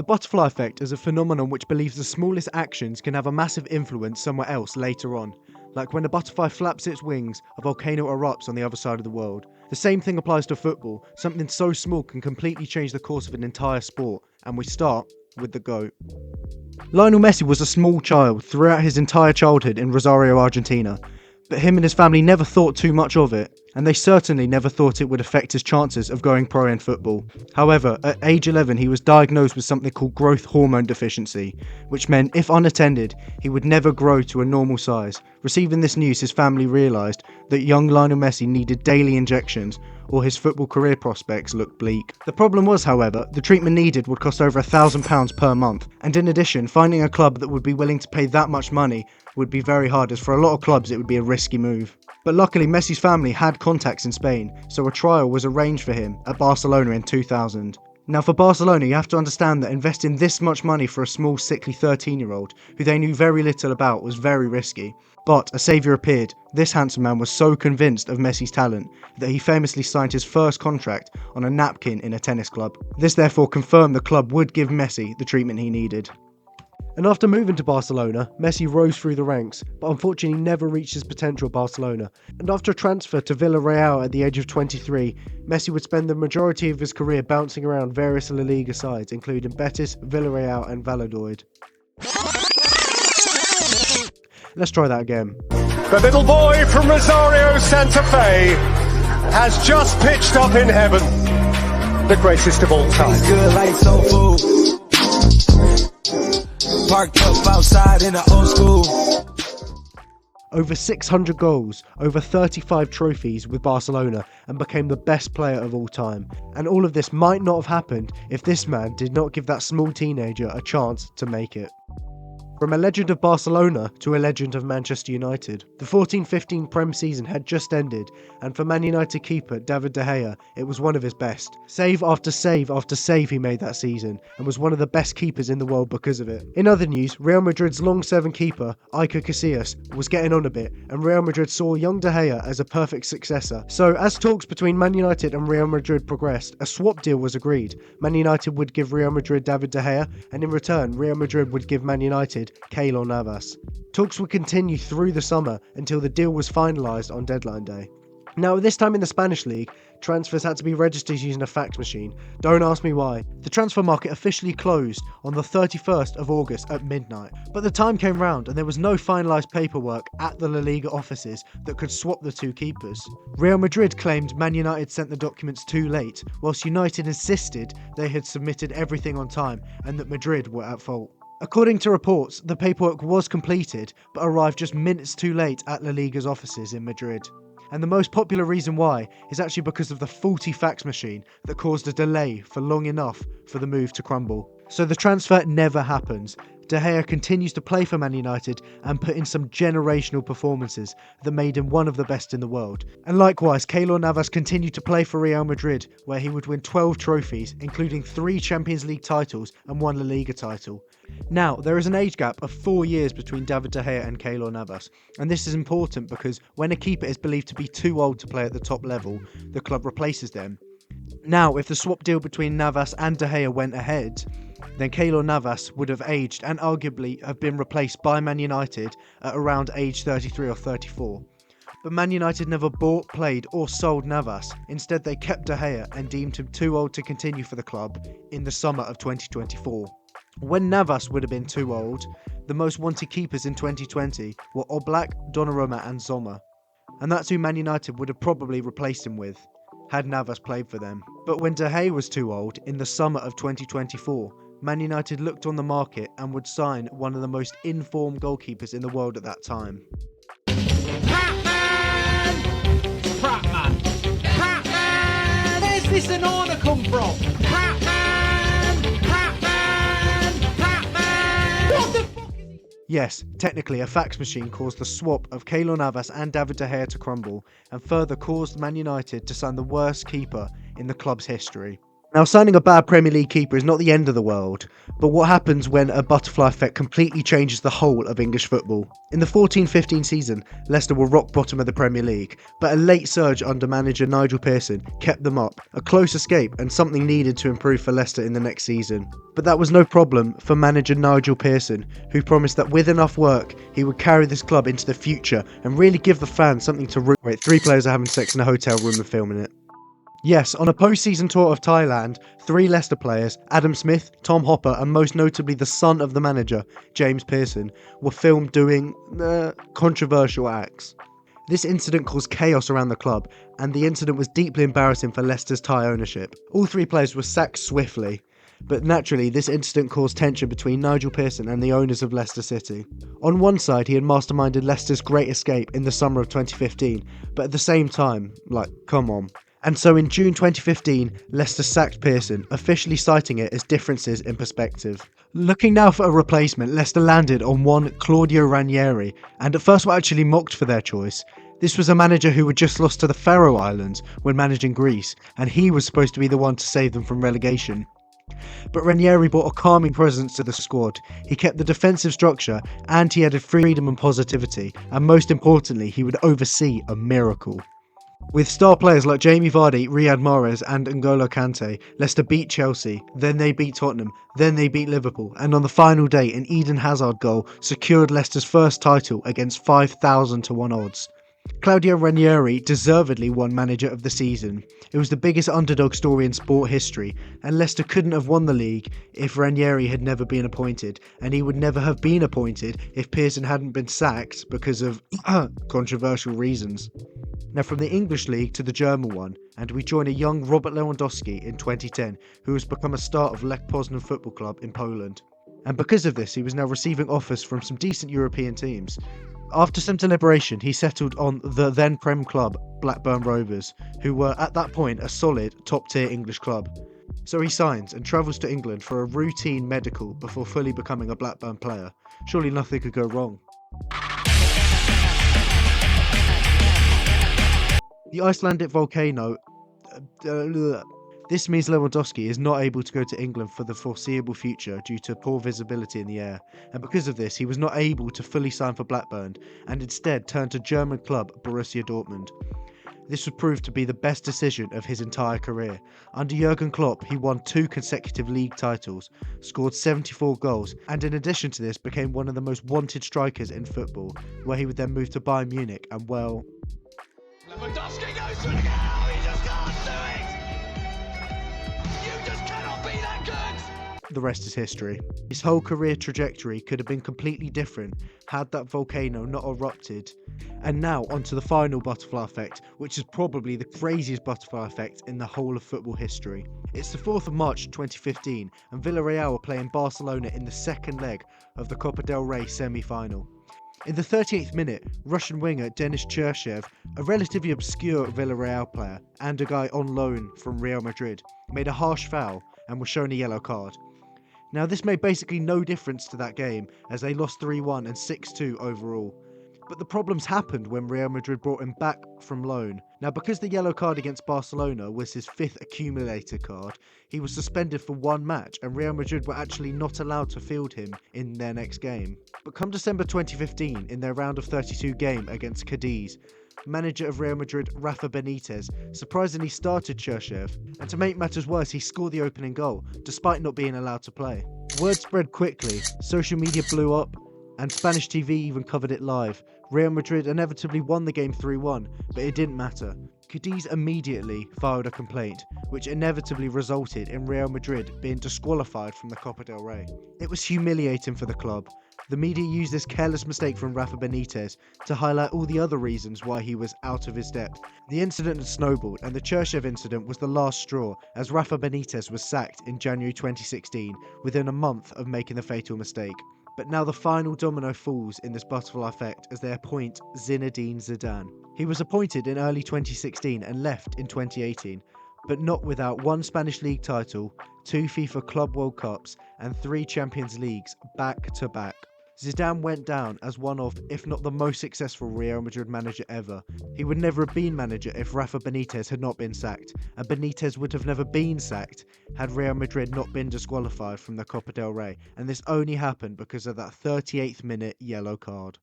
The butterfly effect is a phenomenon which believes the smallest actions can have a massive influence somewhere else later on. Like when a butterfly flaps its wings, a volcano erupts on the other side of the world. The same thing applies to football. Something so small can completely change the course of an entire sport. And we start with the GOAT. Lionel Messi was a small child throughout his entire childhood in Rosario, Argentina. But him and his family never thought too much of it, and they certainly never thought it would affect his chances of going pro in football. However, at age 11 he was diagnosed with something called growth hormone deficiency, which meant if unattended, he would never grow to a normal size. Receiving this news, his family realised that young Lionel Messi needed daily injections, or his football career prospects looked bleak. The problem was, however, the treatment needed would cost over £1,000 per month, and in addition, finding a club that would be willing to pay that much money would be very hard, as for a lot of clubs it would be a risky move. But luckily Messi's family had contacts in Spain, so a trial was arranged for him at Barcelona in 2000. Now for Barcelona, you have to understand that investing this much money for a small sickly 13-year-old, who they knew very little about, was very risky. But a saviour appeared. This handsome man was so convinced of Messi's talent that he famously signed his first contract on a napkin in a tennis club. This therefore confirmed the club would give Messi the treatment he needed. And after moving to Barcelona, Messi rose through the ranks, but unfortunately never reached his potential at Barcelona. And after a transfer to Villarreal at the age of 23, Messi would spend the majority of his career bouncing around various La Liga sides, including Betis, Villarreal and Valladolid. Let's try that again. The little boy from Rosario, Santa Fe, has just pitched up in heaven, the greatest of all time. Good like soul food. Parked up outside in the old school. Over 600 goals, over 35 trophies with Barcelona, and became the best player of all time. And all of this might not have happened if this man did not give that small teenager a chance to make it. From a legend of Barcelona to a legend of Manchester United, the 14-15 Prem season had just ended, and for Man United keeper David De Gea, it was one of his best. Save after save after save he made that season, and was one of the best keepers in the world because of it. In other news, Real Madrid's long-serving keeper, Iker Casillas, was getting on a bit, and Real Madrid saw young De Gea as a perfect successor. So, as talks between Man United and Real Madrid progressed, a swap deal was agreed. Man United would give Real Madrid David De Gea, and in return, Real Madrid would give Man United Keylor Navas. Talks would continue through the summer until the deal was finalised on deadline day. Now, at this time in the Spanish league, transfers had to be registered using a fax machine. Don't ask me why. The transfer market officially closed on the 31st of August at midnight. But the time came round and there was no finalised paperwork at the La Liga offices that could swap the two keepers. Real Madrid claimed Man United sent the documents too late, whilst United insisted they had submitted everything on time and that Madrid were at fault. According to reports, the paperwork was completed, but arrived just minutes too late at La Liga's offices in Madrid. And the most popular reason why is actually because of the faulty fax machine that caused a delay for long enough for the move to crumble. So the transfer never happens. De Gea continues to play for Man United and put in some generational performances that made him one of the best in the world. And likewise, Keylor Navas continued to play for Real Madrid, where he would win 12 trophies, including 3 Champions League titles and 1 La Liga title. Now, there is an age gap of 4 years between David De Gea and Keylor Navas, and this is important because when a keeper is believed to be too old to play at the top level, the club replaces them. Now, if the swap deal between Navas and De Gea went ahead, then Keylor Navas would have aged and arguably have been replaced by Man United at around age 33 or 34. But Man United never bought, played or sold Navas. Instead, they kept De Gea and deemed him too old to continue for the club in the summer of 2024. When Navas would have been too old, the most wanted keepers in 2020 were Oblak, Donnarumma and Sommer. And that's who Man United would have probably replaced him with, had Navas played for them. But when De Gea was too old, in the summer of 2024, Man United looked on the market and would sign one of the most informed goalkeepers in the world at that time. Prattman! Prattman! Where's this an order come from? Prattman! Prattman! Prattman! What the fuck is he? Yes, technically a fax machine caused the swap of Keylor Navas and David De Gea to crumble, and further caused Man United to sign the worst keeper in the club's history. Now, signing a bad Premier League keeper is not the end of the world, but what happens when a butterfly effect completely changes the whole of English football? In the 14-15 season, Leicester were rock bottom of the Premier League, but a late surge under manager Nigel Pearson kept them up, a close escape and something needed to improve for Leicester in the next season. But that was no problem for manager Nigel Pearson, who promised that with enough work, he would carry this club into the future and really give the fans something to root. Wait, 3 players are having sex in a hotel room and filming it. Yes, on a post-season tour of Thailand, 3 Leicester players, Adam Smith, Tom Hopper and most notably the son of the manager, James Pearson, were filmed doing controversial acts. This incident caused chaos around the club, and the incident was deeply embarrassing for Leicester's Thai ownership. All 3 players were sacked swiftly, but naturally this incident caused tension between Nigel Pearson and the owners of Leicester City. On one side, he had masterminded Leicester's great escape in the summer of 2015, but at the same time, come on. And so in June 2015, Leicester sacked Pearson, officially citing it as differences in perspective. Looking now for a replacement, Leicester landed on one Claudio Ranieri, and at first were actually mocked for their choice. This was a manager who had just lost to the Faroe Islands when managing Greece, and he was supposed to be the one to save them from relegation. But Ranieri brought a calming presence to the squad. He kept the defensive structure, and he added freedom and positivity, and most importantly, he would oversee a miracle. With star players like Jamie Vardy, Riyad Mahrez and N'Golo Kante, Leicester beat Chelsea, then they beat Tottenham, then they beat Liverpool, and on the final day an Eden Hazard goal secured Leicester's first title against 5,000 to 1 odds. Claudio Ranieri deservedly won Manager of the Season. It was the biggest underdog story in sport history, and Leicester couldn't have won the league if Ranieri had never been appointed, and he would never have been appointed if Pearson hadn't been sacked because of controversial reasons. Now from the English league to the German one, and we join a young Robert Lewandowski in 2010, who has become a star of Lech Poznan Football Club in Poland. And because of this, he was now receiving offers from some decent European teams. After some deliberation, he settled on the then Prem club, Blackburn Rovers, who were at that point a solid, top-tier English club. So he signs and travels to England for a routine medical before fully becoming a Blackburn player. Surely nothing could go wrong. The Icelandic volcano. This means Lewandowski is not able to go to England for the foreseeable future due to poor visibility in the air, and because of this he was not able to fully sign for Blackburn and instead turned to German club Borussia Dortmund. This would prove to be the best decision of his entire career. Under Jurgen Klopp, he won 2 consecutive league titles, scored 74 goals, and in addition to this became one of the most wanted strikers in football, where he would then move to Bayern Munich and well... Lewandowski goes for the goal! He just can't do it! You just cannot be that good! The rest is history. His whole career trajectory could have been completely different had that volcano not erupted. And now onto the final butterfly effect, which is probably the craziest butterfly effect in the whole of football history. It's the 4th of March 2015 and Villarreal are playing Barcelona in the second leg of the Copa del Rey semi-final. In the 38th minute, Russian winger Denis Cheryshev, a relatively obscure Villarreal player and a guy on loan from Real Madrid, made a harsh foul and was shown a yellow card. Now this made basically no difference to that game as they lost 3-1 and 6-2 overall. But the problems happened when Real Madrid brought him back from loan. Now because the yellow card against Barcelona was his 5th accumulator card, he was suspended for 1 match and Real Madrid were actually not allowed to field him in their next game. But come December 2015, in their round of 32 game against Cadiz, manager of Real Madrid Rafa Benitez surprisingly started Cheryshev, and to make matters worse he scored the opening goal, despite not being allowed to play. Word spread quickly, social media blew up, and Spanish TV even covered it live. Real Madrid inevitably won the game 3-1, but it didn't matter. Cadiz immediately filed a complaint, which inevitably resulted in Real Madrid being disqualified from the Copa del Rey. It was humiliating for the club. The media used this careless mistake from Rafa Benitez to highlight all the other reasons why he was out of his depth. The incident had snowballed, and the Cheryshev incident was the last straw, as Rafa Benitez was sacked in January 2016, within a month of making the fatal mistake. But now the final domino falls in this butterfly effect as they appoint Zinedine Zidane. He was appointed in early 2016 and left in 2018, but not without 1 Spanish league title, 2 FIFA Club World Cups and 3 Champions Leagues back to back. Zidane went down as one of, if not the most successful Real Madrid manager ever. He would never have been manager if Rafa Benitez had not been sacked, and Benitez would have never been sacked had Real Madrid not been disqualified from the Copa del Rey, and this only happened because of that 38th minute yellow card.